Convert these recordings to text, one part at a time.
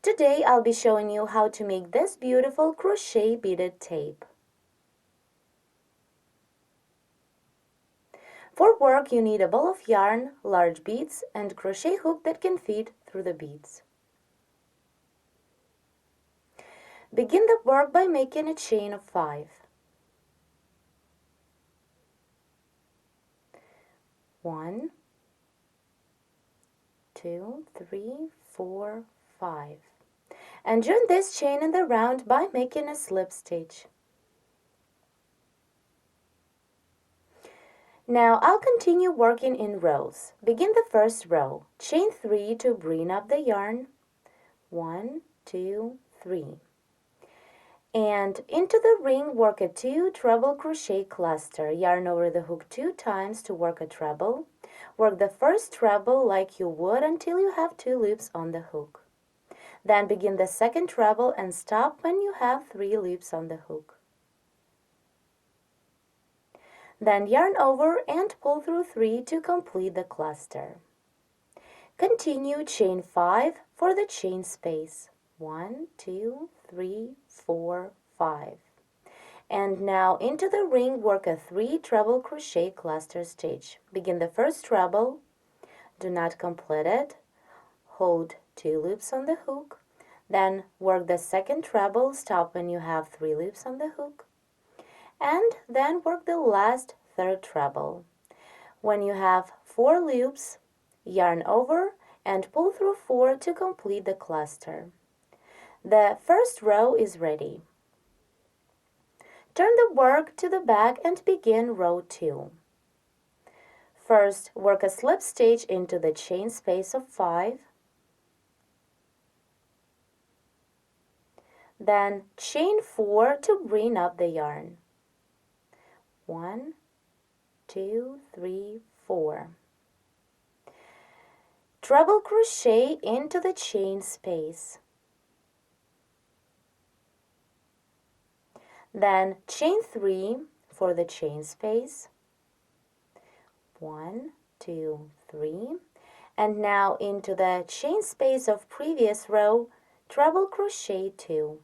Today I'll be showing you how to make this beautiful crochet beaded tape. For work you need a ball of yarn, large beads, and crochet hook that can fit through the beads. Begin the work by making a chain of 5. 1, 2, 3, 4, 5. And join this chain in the round by making a slip stitch. Now I'll continue working in rows. Begin the first row. Chain 3 to bring up the yarn. 1, 2, 3. And into the ring work a 2 treble crochet cluster. Yarn over the hook 2 times to work a treble. Work the first treble like you would until you have 2 loops on the hook. Then begin the second treble and stop when you have 3 loops on the hook. Then yarn over and pull through 3 to complete the cluster. Continue chain 5 for the chain space. 1, 2, 3, 4, 5. And now into the ring work a 3 treble crochet cluster stitch. Begin the first treble, do not complete it, hold 2 loops on the hook, then work the second treble, stop when you have 3 loops on the hook, and then work the last third treble. When you have 4 loops, yarn over and pull through 4 to complete the cluster. The first row is ready. Turn the work to the back and begin row 2. First, work a slip stitch into the chain space of 5. Then chain 4 to bring up the yarn. 1, 2, 3, 4. Treble crochet into the chain space. Then chain 3 for the chain space. 1, 2, 3. And now into the chain space of previous row, treble crochet 2.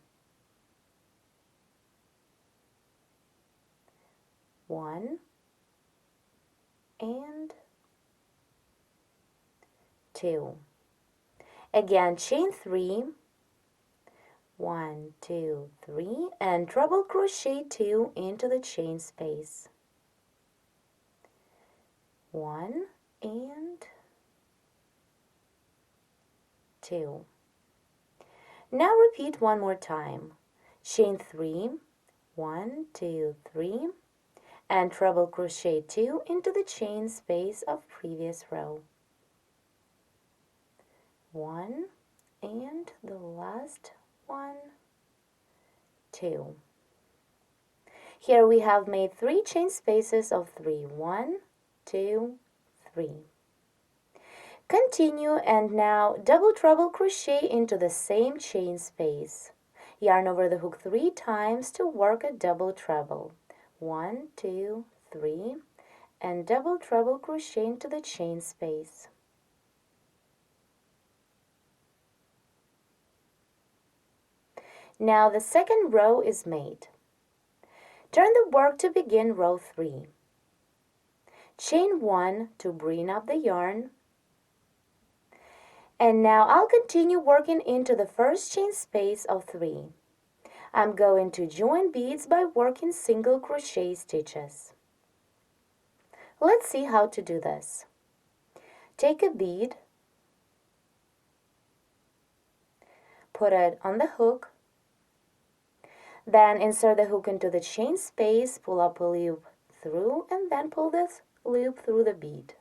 1 and 2. Again, chain 3. 1, 2, 3, and treble crochet 2 into the chain space. 1 and 2. Now repeat one more time. Chain 3, 1, 2, 3, and treble crochet 2 into the chain space of previous row. 1 and the last 1, 2. Here we have made 3 chain spaces of 3. 1, 2, 3. Continue and now double treble crochet into the same chain space. Yarn over the hook 3 times to work a double treble. 1, 2, 3, and double treble crochet into the chain space. Now the second row is made. Turn the work to begin row 3. Chain 1 to bring up the yarn. And now I'll continue working into the first chain space of 3. I'm going to join beads by working single crochet stitches. Let's see how to do this. Take a bead, put it on the hook, then insert the hook into the chain space, pull up a loop through, and then pull this loop through the bead.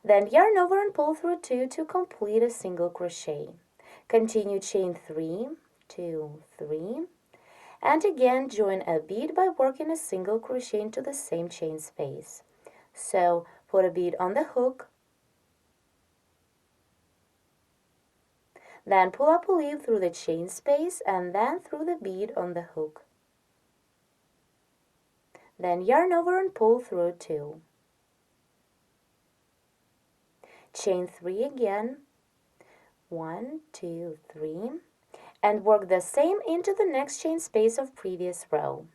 Then yarn over and pull through 2 to complete a single crochet. Continue chain 3, 2, 3, and again join a bead by working a single crochet into the same chain space. So put a bead on the hook, then pull up a loop through the chain space and then through the bead on the hook. Then yarn over and pull through 2. Chain 3 again, 1, 2, 3, and work the same into the next chain space of previous row.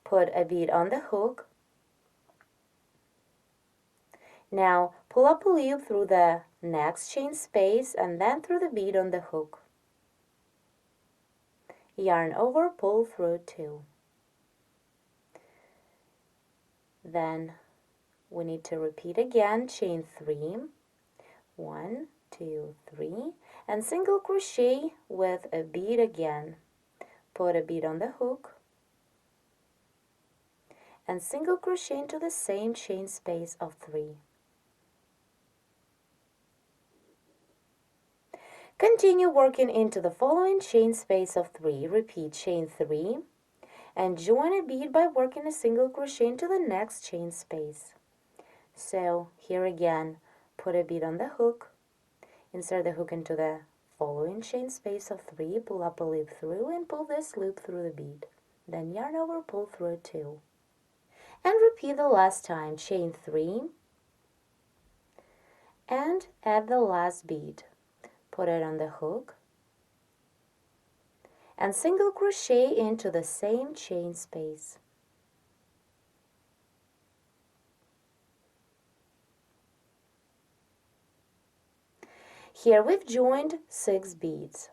Put a bead on the hook. Now pull up a loop through the next chain space and then through the bead on the hook. Yarn over, pull through 2. Then we need to repeat again, chain 3, 1, 2, 3, and single crochet with a bead again. Put a bead on the hook and single crochet into the same chain space of 3. Continue working into the following chain space of 3. Repeat chain 3 and join a bead by working a single crochet into the next chain space. So here again, put a bead on the hook, insert the hook into the following chain space of 3, pull up a loop through and pull this loop through the bead. Then yarn over, pull through 2. And repeat the last time, chain 3 and add the last bead. Put it on the hook and single crochet into the same chain space. Here we've joined 6 beads.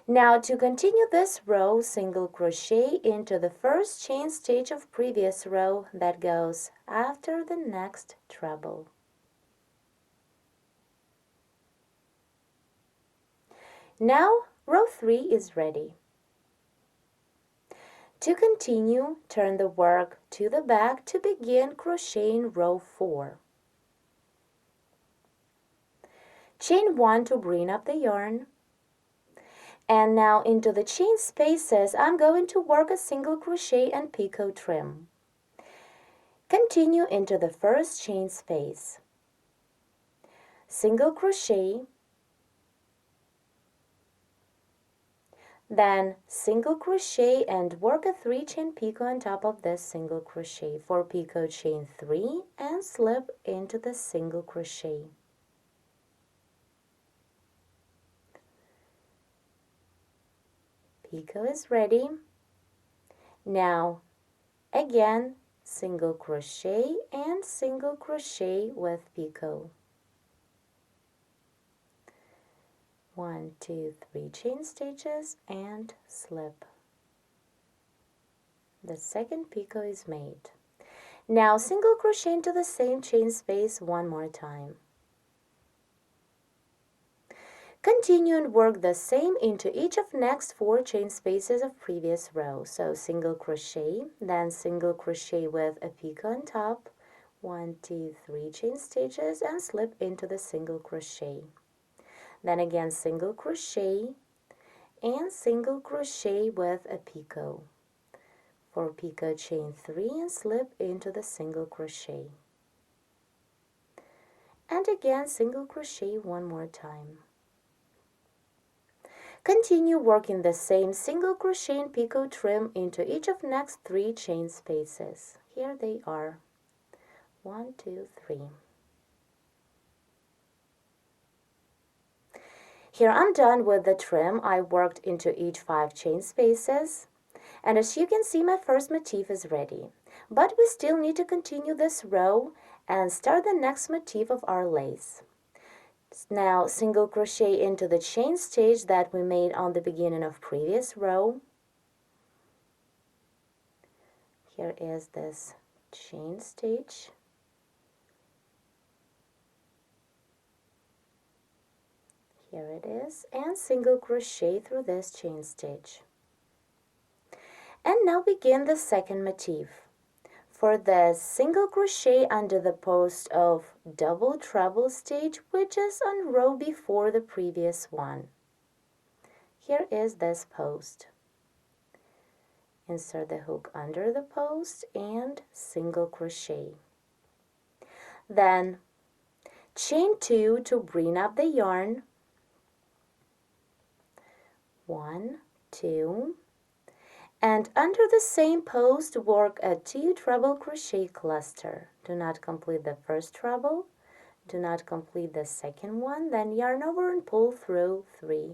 Now to continue this row, single crochet into the first chain stitch of previous row that goes after the next treble. Now row 3 is ready. To continue, turn the work to the back to begin crocheting row 4. Chain 1 to bring up the yarn. And now into the chain spaces, I'm going to work a single crochet and picot trim. Continue into the first chain space. Single crochet, then single crochet and work a 3-chain picot on top of this single crochet. For picot, chain 3 and slip into the single crochet. Picot is ready. Now again, single crochet and single crochet with picot. 1, 2, 3 chain stitches and slip. The second picot is made. Now single crochet into the same chain space one more time. Continue and work the same into each of next 4 chain spaces of previous row. So single crochet, then single crochet with a picot on top, 1, 2, 3 chain stitches and slip into the single crochet. Then again single crochet and single crochet with a picot. For picot, chain 3 and slip into the single crochet. And again single crochet one more time. Continue working the same single crochet and picot trim into each of next 3 chain spaces. Here they are. 1, 2, 3. Here I'm done with the trim. I worked into each 5 chain spaces. And as you can see, my first motif is ready. But we still need to continue this row and start the next motif of our lace. Now single crochet into the chain stitch that we made on the beginning of previous row. Here is this chain stitch. Here it is, and single crochet through this chain stitch. And now begin the second motif. For this, single crochet under the post of double treble stitch, which is on row before the previous one. Here is this post. Insert the hook under the post and single crochet. Then chain 2 to bring up the yarn. 1, 2, and under the same post work a 2 treble crochet cluster. Do not complete the first treble, do not complete the second one, then yarn over and pull through 3.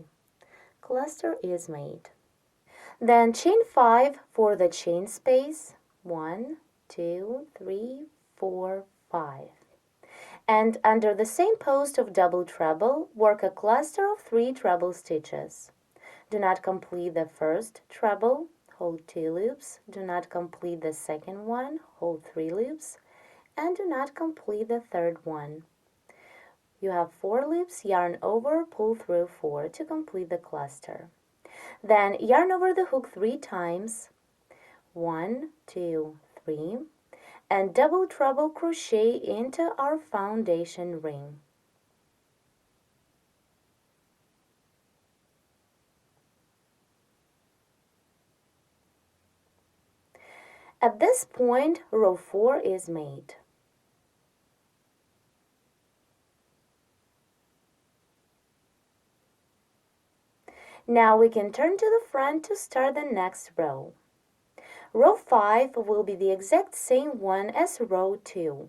Cluster is made. Then chain 5 for the chain space. 1, 2, 3, 4, 5. And under the same post of double treble, work a cluster of 3 treble stitches. Do not complete the first treble, hold 2 loops. Do not complete the second one, hold 3 loops. And do not complete the third one. You have 4 loops, yarn over, pull through 4 to complete the cluster. Then yarn over the hook 3 times, 1, 2, 3, and double treble crochet into our foundation ring. At this point, row 4 is made. Now we can turn to the front to start the next row. Row 5 will be the exact same one as row 2.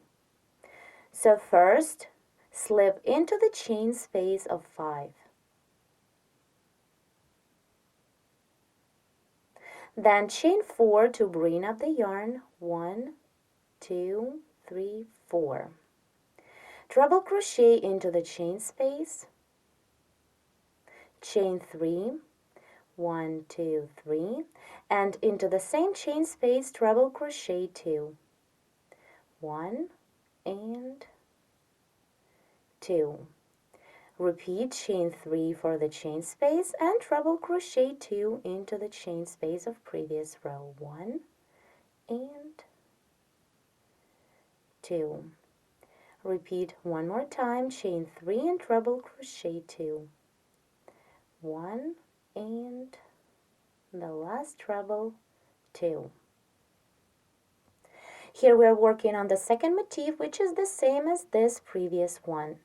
So first, slip into the chain space of 5. Then chain 4 to bring up the yarn. 1, 2, 3, 4. Treble crochet into the chain space. Chain 3, 1, 2, 3, and into the same chain space treble crochet 2. 1 and 2. Repeat chain 3 for the chain space and treble crochet 2 into the chain space of previous row. 1 and 2. Repeat one more time, chain 3 and treble crochet 2. 1 and the last treble 2. Here we are working on the second motif, which is the same as this previous one.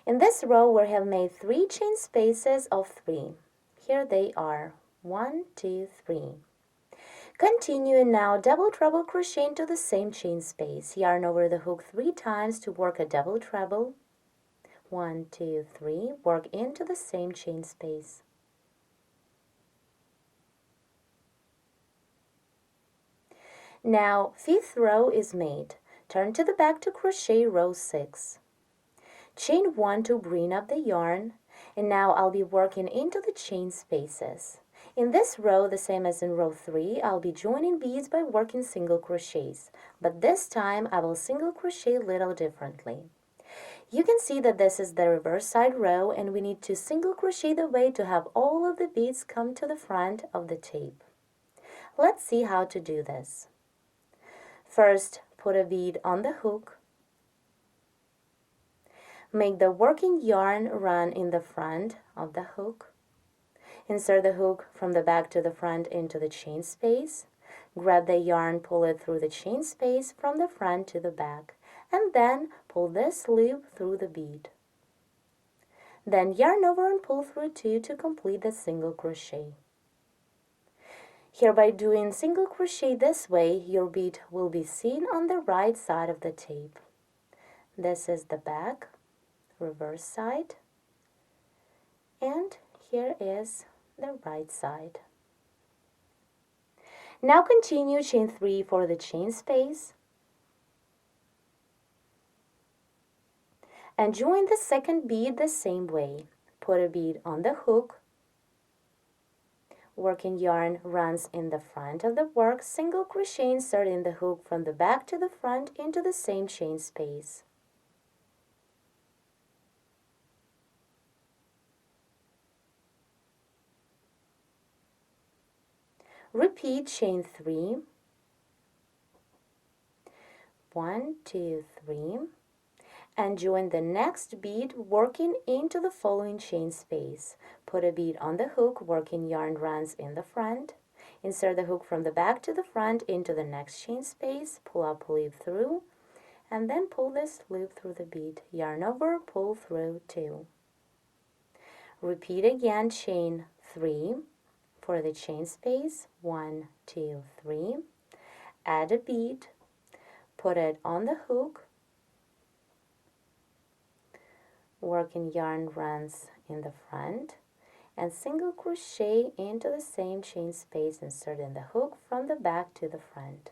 In this row we have made 3 chain spaces of 3. Here they are, 1, 2, 3. Continue and now double treble crochet into the same chain space. Yarn over the hook 3 times to work a double treble. 1, 2, 3. Work into the same chain space. Now, 5th row is made. Turn to the back to crochet row 6. Chain 1 to bring up the yarn, and now I'll be working into the chain spaces. In this row, the same as in row 3, I'll be joining beads by working single crochets, but this time I will single crochet a little differently. You can see that this is the reverse side row, and we need to single crochet the way to have all of the beads come to the front of the tape. Let's see how to do this. First, put a bead on the hook. Make the working yarn run in the front of the hook. Insert the hook from the back to the front into the chain space. Grab the yarn, pull it through the chain space from the front to the back, and then pull this loop through the bead. Then yarn over and pull through 2 to complete the single crochet. Here, by doing single crochet this way, your bead will be seen on the right side of the tape. This is the back, reverse side, and here is the right side. Now continue chain 3 for the chain space and join the second bead the same way. Put a bead on the hook. Working yarn runs in the front of the work, single crochet, inserting the hook from the back to the front into the same chain space. Repeat chain 3, 1, 2, 3, and join the next bead working into the following chain space. Put a bead on the hook, working yarn runs in the front. Insert the hook from the back to the front into the next chain space, pull up loop through, and then pull this loop through the bead. Yarn over, pull through 2. Repeat again chain 3 for the chain space, 1, 2, 3. Add a bead, put it on the hook, working yarn runs in the front, and single crochet into the same chain space, inserting the hook from the back to the front.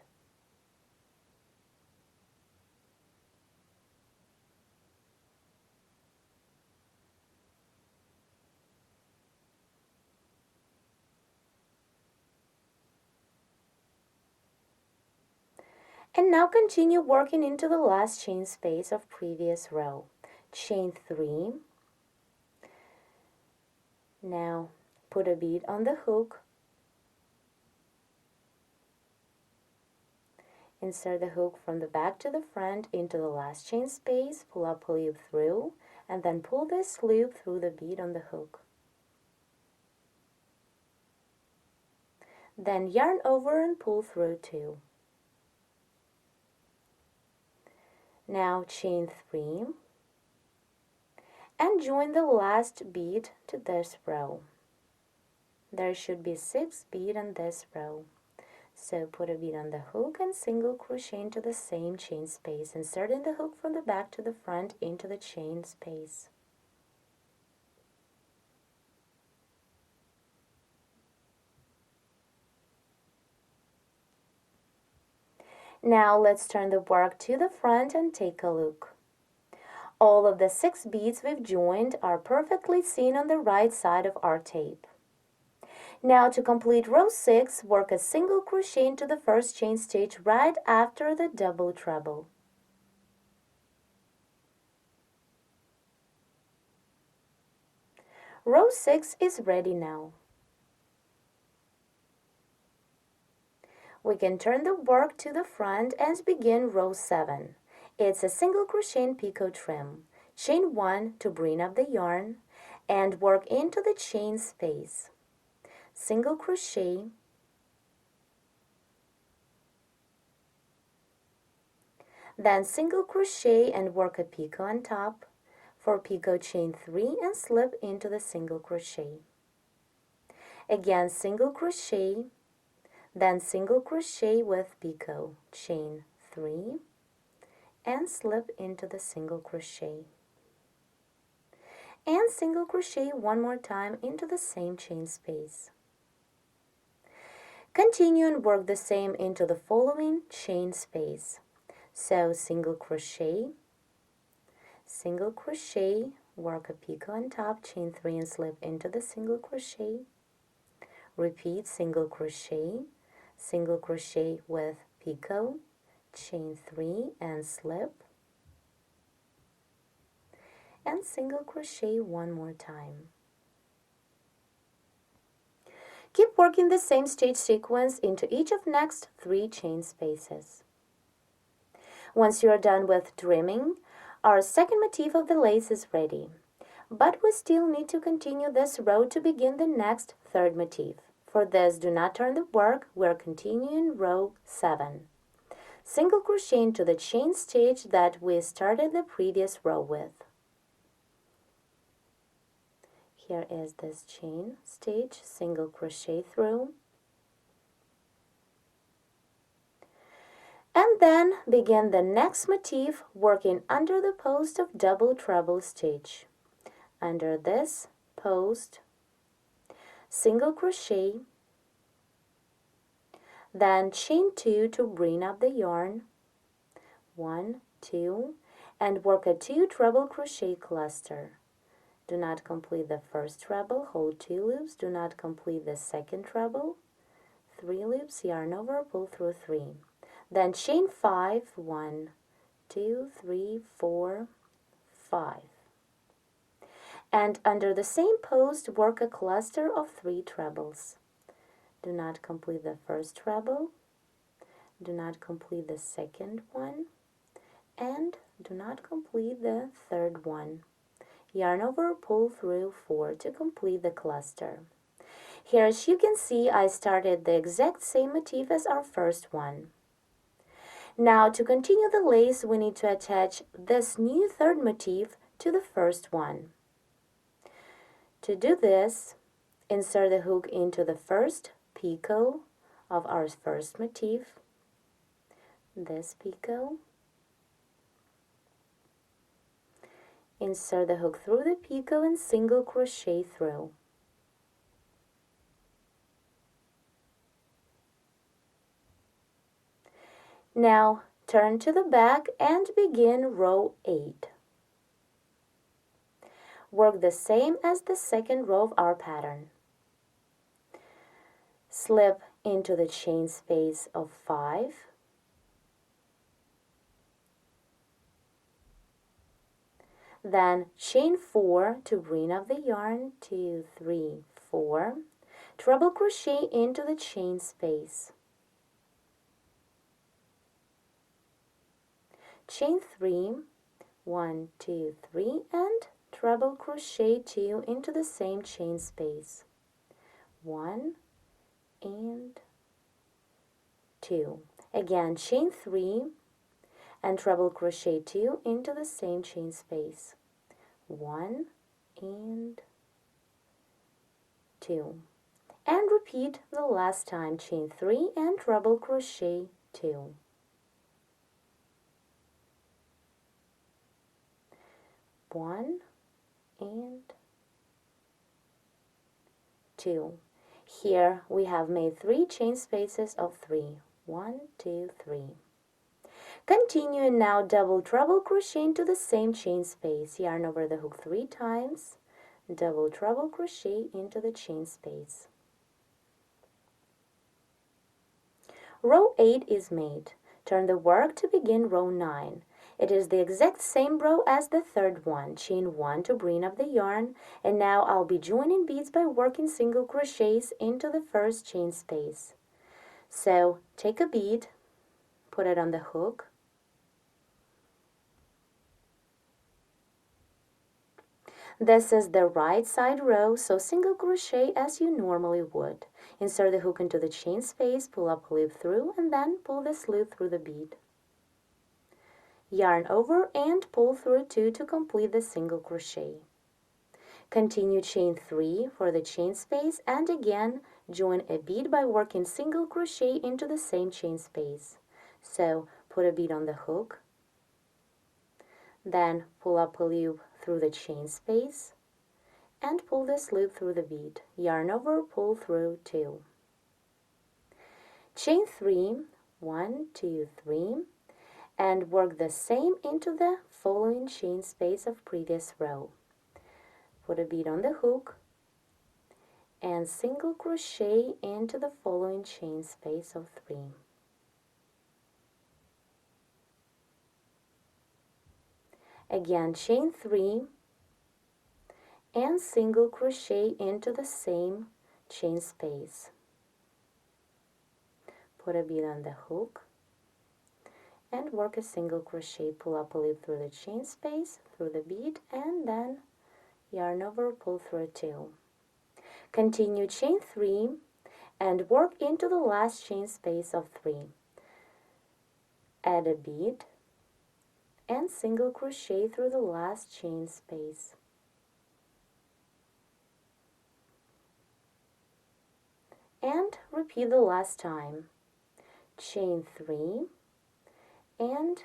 And now continue working into the last chain space of previous row. Chain 3. Now put a bead on the hook. Insert the hook from the back to the front into the last chain space, pull up a loop through, and then pull this loop through the bead on the hook. Then yarn over and pull through 2. Now chain 3 and join the last bead to this row. There should be 6 beads in this row. So put a bead on the hook and single crochet into the same chain space, inserting the hook from the back to the front into the chain space. Now let's turn the work to the front and take a look. All of the 6 beads we've joined are perfectly seen on the right side of our tape. Now to complete row 6, work a single crochet into the first chain stitch right after the double treble. Row 6 is ready now. We can turn the work to the front and begin row 7. It's a single crochet and picot trim. Chain 1 to bring up the yarn and work into the chain space. Single crochet, then single crochet and work a picot on top. For picot, chain 3 and slip into the single crochet. Again, single crochet, then single crochet with picot, chain 3 and slip into the single crochet. And single crochet one more time into the same chain space. Continue and work the same into the following chain space. So single crochet, work a picot on top, chain 3 and slip into the single crochet. Repeat single crochet with picot, chain 3 and slip, and single crochet one more time. Keep working the same stitch sequence into each of next 3 chain spaces. Once you are done with trimming, our second motif of the lace is ready. But we still need to continue this row to begin the next third motif. For this, do not turn the work, we are continuing row 7. Single crochet into the chain stitch that we started the previous row with. Here is this chain stitch, single crochet through, and then begin the next motif working under the post of double treble stitch. Under this post, single crochet, then chain 2 to bring up the yarn, 1, 2, and work a 2 treble crochet cluster. Do not complete the first treble, hold 2 loops, do not complete the second treble, 3 loops, yarn over, pull through 3. Then chain 5, 1, 2, 3, 4, 5. And under the same post, work a cluster of 3 trebles. Do not complete the first treble, do not complete the second one, and do not complete the third one. Yarn over, pull through 4 to complete the cluster. Here, as you can see, I started the exact same motif as our first one. Now, to continue the lace, we need to attach this new third motif to the first one. To do this, insert the hook into the first picot of our first motif, this picot, insert the hook through the picot and single crochet through. Now turn to the back and begin row 8. Work the same as the second row of our pattern. Slip into the chain space of 5. Then chain 4 to bring up the yarn, 2, 3, 4. Treble crochet into the chain space. Chain 3, 1, 2, 3, and treble crochet 2 into the same chain space. 1 and 2. Again, chain 3 and treble crochet 2 into the same chain space. 1 and 2. And repeat the last time, chain 3 and treble crochet 2. 1 and 2. Here we have made 3 chain spaces of 3. 1, 2, 3. Continue and now double treble crochet into the same chain space. Yarn over the hook 3 times. Double treble crochet into the chain space. Row 8 is made. Turn the work to begin row 9. It is the exact same row as the third one. Chain 1 to bring up the yarn, and now I'll be joining beads by working single crochets into the first chain space. So take a bead, put it on the hook, this is the right side row, so single crochet as you normally would. Insert the hook into the chain space, pull up a loop through, and then pull this loop through the bead. Yarn over and pull through 2 to complete the single crochet. Continue chain 3 for the chain space and again join a bead by working single crochet into the same chain space. So put a bead on the hook, then pull up a loop through the chain space and pull this loop through the bead. Yarn over, pull through 2. Chain 3, 1, 2, 3, and work the same into the following chain space of previous row. Put a bead on the hook and single crochet into the following chain space of 3. Again, chain 3 and single crochet into the same chain space. Put a bead on the hook and work a single crochet, pull up a loop through the chain space, through the bead, and then yarn over, pull through 2. Continue chain 3 and work into the last chain space of 3. Add a bead and single crochet through the last chain space. And repeat the last time. Chain 3 and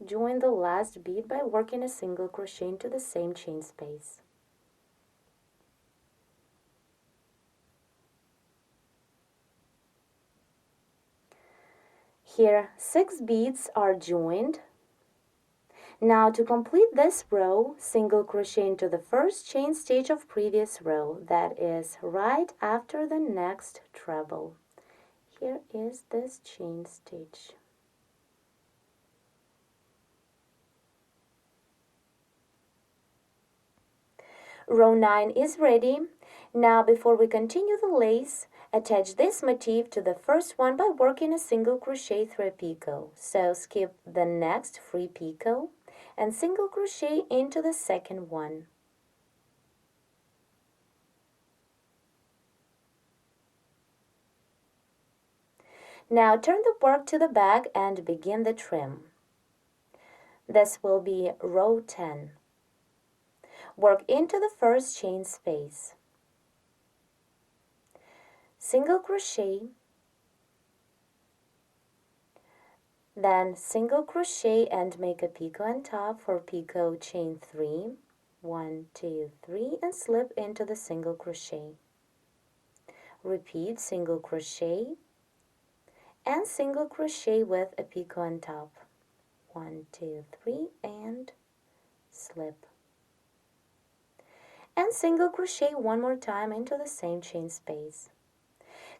join the last bead by working a single crochet into the same chain space. Here 6 beads are joined. Now to complete this row, single crochet into the first chain stitch of previous row, that is right after the next treble. Here is this chain stitch. Row 9 is ready. Now before we continue the lace, attach this motif to the first one by working a single crochet through a picot. So skip the next free picot and single crochet into the second one. Now turn the work to the back and begin the trim. This will be row 10. Work into the first chain space. Single crochet, Then single crochet and make a picot on top. For picot, chain 3, 1, 2, 3, and slip into the single crochet. Repeat single crochet and single crochet with a picot on top. 1, 2, 3, and slip. And single crochet one more time into the same chain space.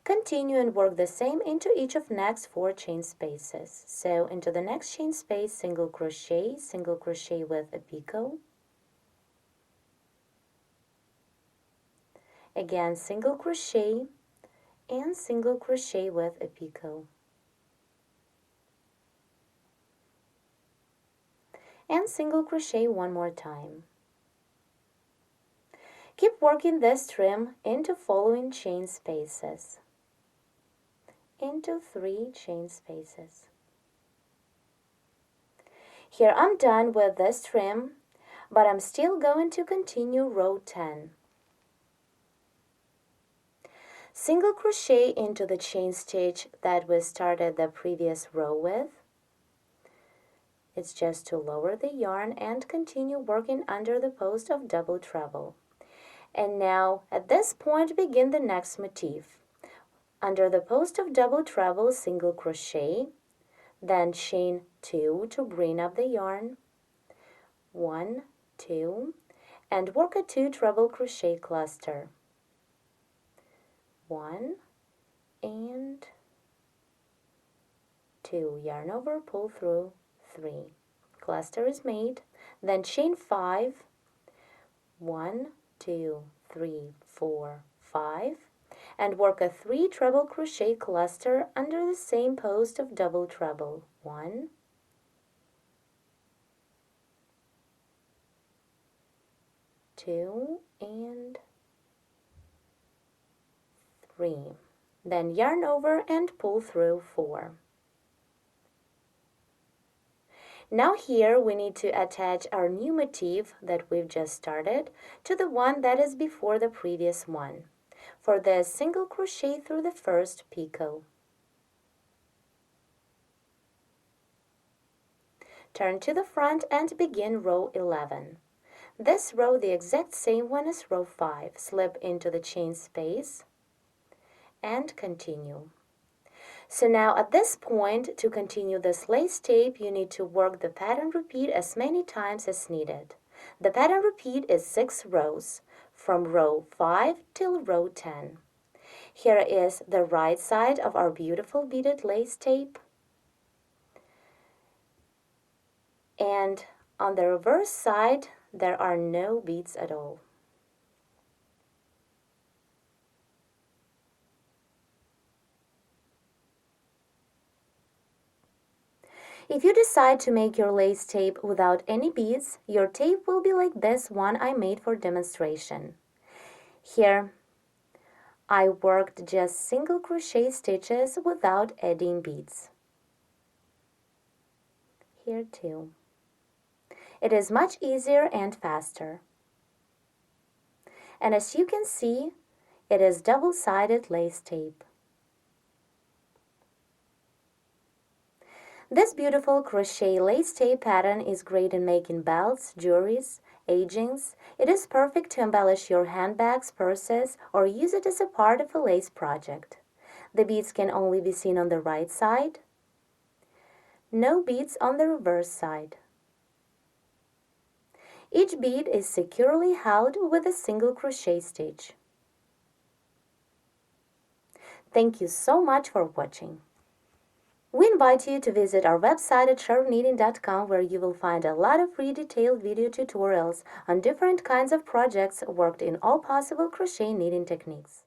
Continue and work the same into each of next 4 chain spaces. So into the next chain space, single crochet with a picot. Again, single crochet and single crochet with a picot. And single crochet one more time. Keep working this trim into following chain spaces. Into 3 chain spaces. Here I'm done with this trim, but I'm still going to continue row 10. Single crochet into the chain stitch that we started the previous row with. It's just to lower the yarn and continue working under the post of double treble. And now at this point begin the next motif. Under the post of double treble, single crochet, then chain 2 to bring up the yarn, 1, 2, and work a 2 treble crochet cluster, 1 and 2, yarn over, pull through, 3. Cluster is made, then chain 5, 1, 2, 3, 4, 5, and work a 3 treble crochet cluster under the same post of double treble, 1, 2, and 3. Then yarn over and pull through, 4. Now here we need to attach our new motif that we've just started to the one that is before the previous one. For this, single crochet through the first picot. Turn to the front and begin row 11. This row the exact same one as row 5. Slip into the chain space and continue. So now at this point, to continue this lace tape, you need to work the pattern repeat as many times as needed. The pattern repeat is 6 rows, from row 5 till row 10. Here is the right side of our beautiful beaded lace tape. And on the reverse side, there are no beads at all. If you decide to make your lace tape without any beads, your tape will be like this one I made for demonstration. Here, I worked just single crochet stitches without adding beads. Here too. It is much easier and faster. And as you can see, it is double-sided lace tape. This beautiful crochet lace tape pattern is great in making belts, jewelries, edgings. It is perfect to embellish your handbags, purses, or use it as a part of a lace project. The beads can only be seen on the right side. No beads on the reverse side. Each bead is securely held with a single crochet stitch. Thank you so much for watching. We invite you to visit our website at sharpknitting.com, where you will find a lot of free detailed video tutorials on different kinds of projects worked in all possible crochet knitting techniques.